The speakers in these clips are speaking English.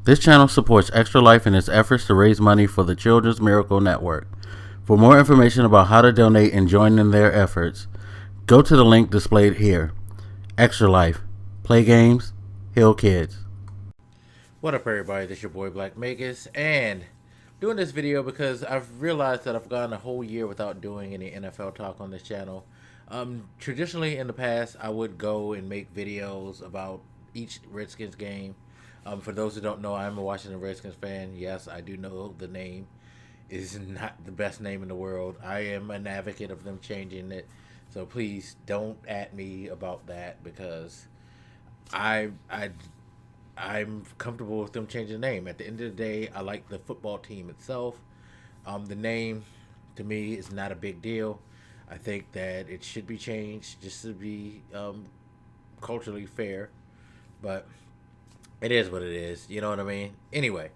This channel supports Extra Life in its efforts to raise money for the Children's Miracle Network. For more information about how to donate and join in their efforts, go to the link displayed here. Extra Life. Play games, heal kids. What up, everybody? This is your boy Blak Magus, and doing this video because I've realized that I've gone a whole year without doing any NFL talk on this channel. Traditionally, in the past, I would go and make videos about each Redskins game. For those who don't know, I'm a Washington Redskins fan. Yes, I do know the name is not the best name in the world. I am an advocate of them changing it. So please don't at me about that, because I'm comfortable with them changing the name. At the end of the day, I like the football team itself. The name, to me, is not a big deal. I think that it should be changed just to be culturally fair. But it is what it is. You know what I mean? Anyway,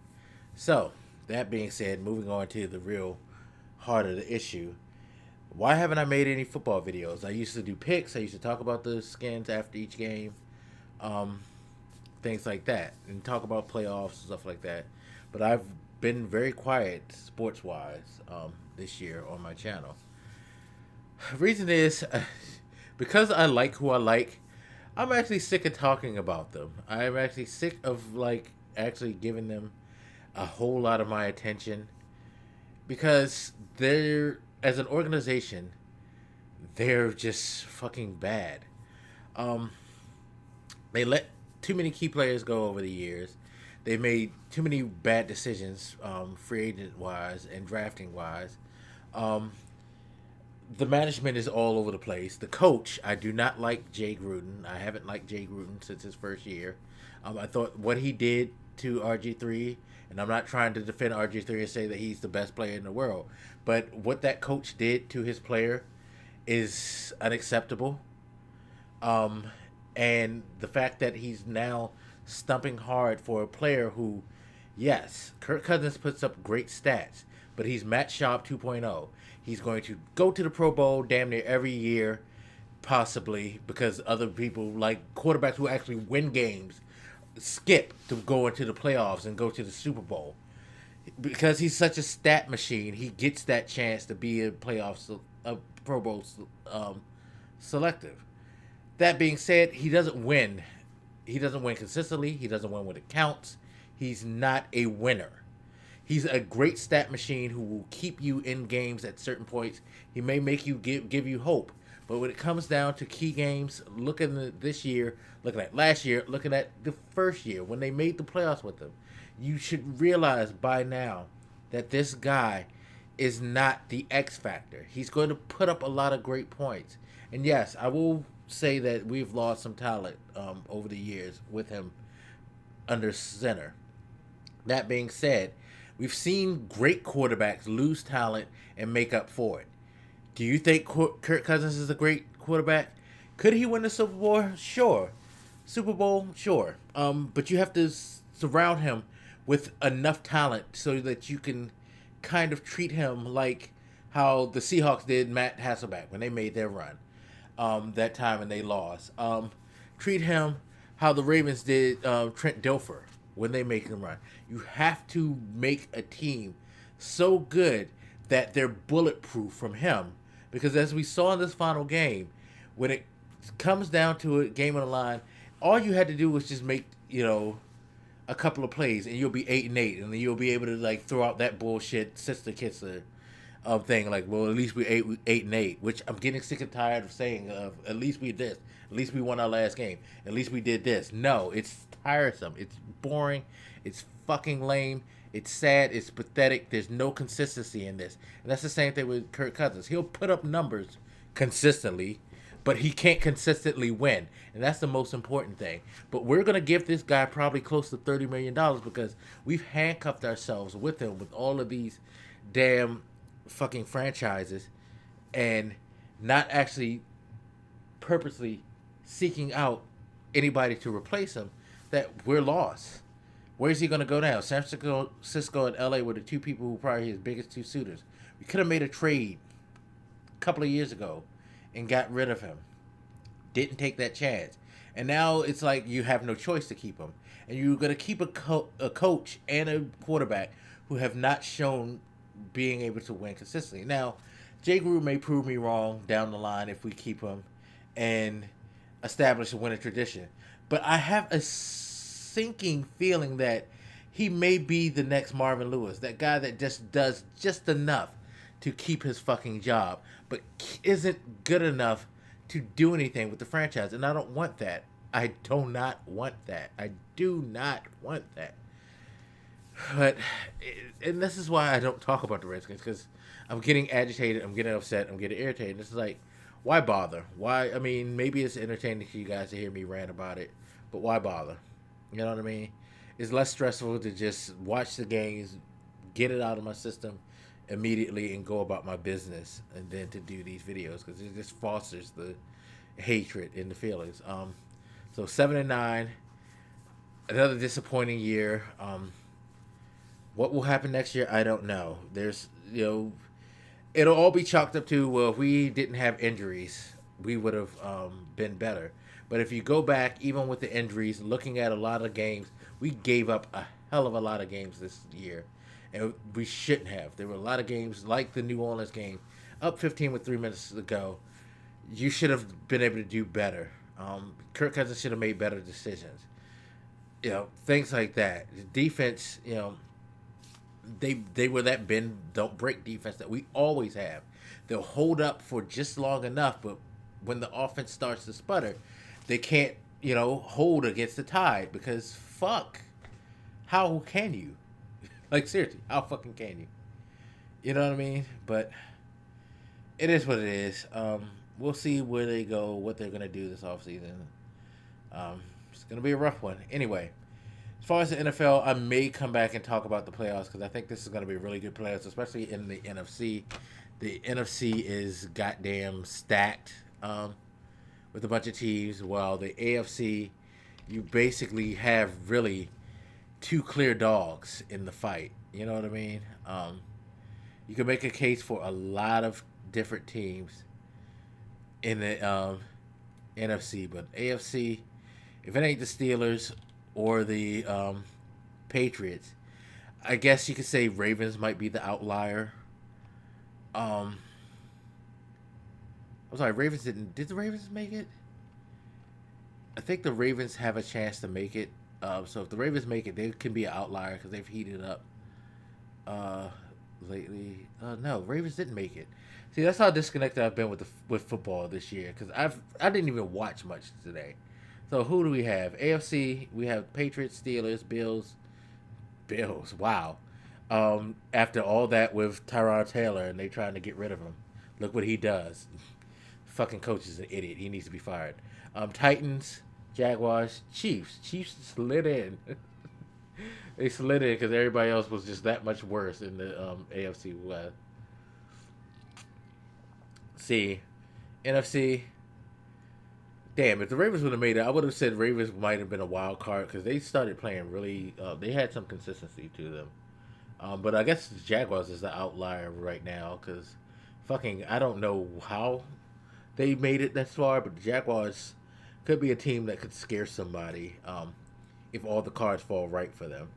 so that being said, moving on to the real heart of the issue. Why haven't I made any football videos? I used to do picks. I used to talk about the skins after each game. Things like that. And talk about playoffs and stuff like that. But I've been very quiet sports-wise this year on my channel. Reason is, because I like who I like, I'm actually sick of talking about them. I'm actually sick of actually giving them a whole lot of my attention, because they're, as an organization, they're just fucking bad. They let too many key players go over the years. They made too many bad decisions, free agent wise and drafting wise. The management is all over the place. The coach, I do not like Jay Gruden. I haven't liked Jay Gruden since his first year. I thought what he did to RG3, and I'm not trying to defend RG3 and say that he's the best player in the world, but what that coach did to his player is unacceptable. And the fact that he's now stumping hard for a player who, yes, Kirk Cousins puts up great stats, but he's Matt Schaub 2.0. He's going to go to the Pro Bowl damn near every year, possibly, because other people, like quarterbacks who actually win games, skip to go into the playoffs and go to the Super Bowl. Because he's such a stat machine, he gets that chance to be a Pro Bowl selective. That being said, he doesn't win. He doesn't win consistently. He doesn't win when it counts. He's not a winner. He's a great stat machine who will keep you in games at certain points. He may make you give you hope. But when it comes down to key games, looking at this year, looking at last year, looking at the first year when they made the playoffs with him, you should realize by now that this guy is not the X factor. He's going to put up a lot of great points. And yes, I will say that we've lost some talent over the years with him under center. That being said, we've seen great quarterbacks lose talent and make up for it. Do you think Kirk Cousins is a great quarterback? Could he win the Super Bowl? Sure. Super Bowl? Sure. But you have to surround him with enough talent so that you can kind of treat him like how the Seahawks did Matt Hasselbeck when they made their run that time and they lost. Treat him how the Ravens did Trent Dilfer when they make them run. You have to make a team so good that they're bulletproof from him. Because as we saw in this final game, when it comes down to a game on the line, all you had to do was just make, a couple of plays and you'll be 8-8, and then you'll be able to throw out that bullshit sister kisser thing, well, at least we 8-8, which I'm getting sick and tired of saying. At least we did this. At least we won our last game. At least we did this. No, it's tiresome. It's boring. It's fucking lame. It's sad. It's pathetic. There's no consistency in this. And that's the same thing with Kirk Cousins. He'll put up numbers consistently, but he can't consistently win. And that's the most important thing. But we're going to give this guy probably close to $30 million because we've handcuffed ourselves with him with all of these damn fucking franchises and not actually purposely seeking out anybody to replace him, that we're lost. Where's he going to go now? San Francisco and LA were the two people who were probably his biggest two suitors. We could have made a trade a couple of years ago and got rid of him. Didn't take that chance. And now it's like you have no choice to keep him, and you're gonna keep a coach and a quarterback who have not shown being able to win consistently. Now, Jay Gruden may prove me wrong down the line if we keep him and establish a winning tradition, but I have a sinking feeling that he may be the next Marvin Lewis, that guy that just does just enough to keep his fucking job, but isn't good enough to do anything with the franchise. And I don't want that. I do not want that. I do not want that. But, and this is why I don't talk about the Redskins, because I'm getting agitated, I'm getting upset, I'm getting irritated. This is like, why bother? Why? I mean, maybe it's entertaining to you guys to hear me rant about it, but why bother? You know what I mean? It's less stressful to just watch the games, get it out of my system immediately, and go about my business, and then to do these videos, because it just fosters the hatred and the feelings. So 7-9, another disappointing year. What will happen next year? I don't know. There's, it'll all be chalked up to, well, if we didn't have injuries, we would have been better. But if you go back, even with the injuries, looking at a lot of games, we gave up a hell of a lot of games this year. And we shouldn't have. There were a lot of games, like the New Orleans game, up 15 with 3 minutes to go. You should have been able to do better. Kirk Cousins should have made better decisions. Things like that. Defense, they were that bend, don't break defense that we always have. They'll hold up for just long enough, but when the offense starts to sputter, they can't, hold against the Tide, because fuck, how can you? Like, seriously, how fucking can you? You know what I mean? But it is what it is. We'll see where they go, what they're gonna do this offseason. It's gonna be a rough one. Anyway, as far as the NFL, I may come back and talk about the playoffs, because I think this is gonna be a really good playoffs, especially in the NFC. The NFC is goddamn stacked with a bunch of teams, while the AFC, you basically have really two clear dogs in the fight. You know what I mean? You can make a case for a lot of different teams in the NFC, but AFC, if it ain't the Steelers or the Patriots, I guess you could say Ravens might be the outlier. I'm sorry, Ravens didn't. Did the Ravens make it? I think the Ravens have a chance to make it. So if the Ravens make it, they can be an outlier because they've heated up lately. No, Ravens didn't make it. See, that's how disconnected I've been with football this year, because I didn't even watch much today. So who do we have? AFC, we have Patriots, Steelers, Bills. Wow. After all that with Tyrod Taylor and they trying to get rid of him, look what he does. Fucking coach is an idiot. He needs to be fired. Titans, Jaguars, Chiefs. Chiefs slid in. They slid in because everybody else was just that much worse in the AFC West. See, NFC. Damn, if the Ravens would have made it, I would have said Ravens might have been a wild card, because they started playing really. They had some consistency to them. But I guess the Jaguars is the outlier right now, because fucking, I don't know how they made it that far, but the Jaguars could be a team that could scare somebody if all the cards fall right for them.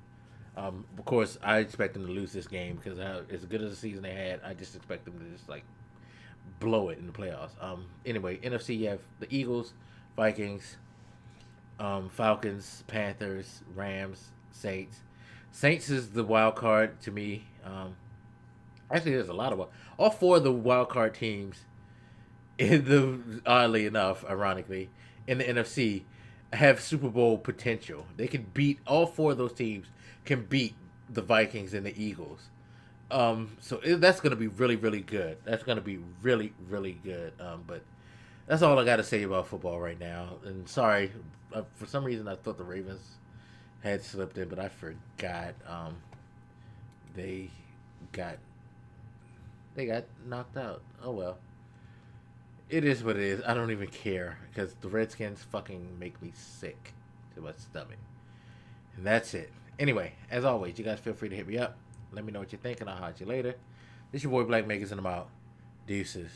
Of course, I expect them to lose this game, because as good as the season they had, I just expect them to just like blow it in the playoffs. Anyway, NFC, you have the Eagles, Vikings, Falcons, Panthers, Rams, Saints. Saints is the wild card to me. Actually, there's a lot of all four of the wild card teams oddly enough, ironically, in the NFC have Super Bowl potential. They can beat all four of those teams. Can beat the Vikings and the Eagles. So that's going to be really, really good. That's going to be really, really good. But that's all I got to say about football right now. And sorry, for some reason I thought the Ravens had slipped in, but I forgot. They got knocked out. Oh well. It is what it is. I don't even care, because the Redskins fucking make me sick to my stomach. And that's it. Anyway, as always, you guys feel free to hit me up. Let me know what you think, and I'll holler at you later. This your boy Blak Magus, and I'm out. Deuces.